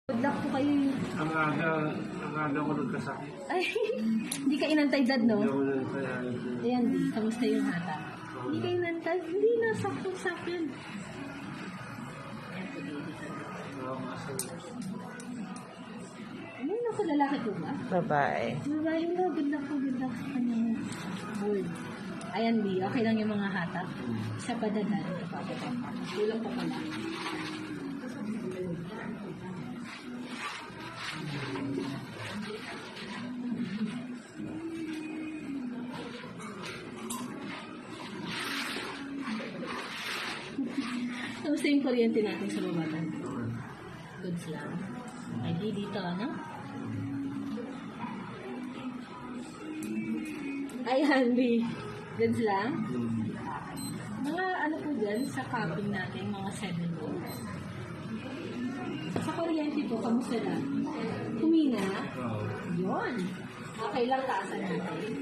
Good luck po kayo. Ang aga ko nagkasakit. Ay, hindi ka inantay dad, no? Hindi ako nagkasakit. Ayan, di. Kamusta yung hata? Hindi ka inantay. Hindi na, sakto-sakto yun. Ano yun ako, lalaki po ba? Babae. Babae na, good luck po, good luck sa kanyang board. Ayan, di. Okay lang yung mga hata. Isa pa dadan. Ito pa, ito pa. Kulang pa pala. Kamusta yung kuryente natin sa babatan? Goods lang. Ay, di dito, ano? Ay, Handy. Goods lang? Mga ano po dyan, sa camping natin, mga 7 volts. Sa kuryente po, kamusta lang? Kumina? Yun. Okay lang, taasan natin.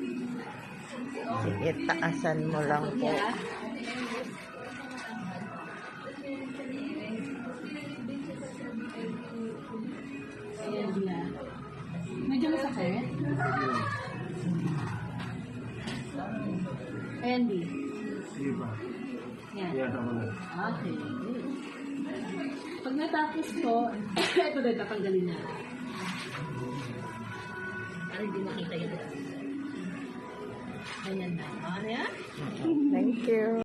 Sige, taasan mo lang po. Yeah. Ayan na. Medyo masakit. Ayan, di. Sige ba? Yan. Iyan ako na. Okay. Pag natapos ko, ito din, tatanggalin na. Para hindi makita yun. Ganyan na. Ano yan? Thank you.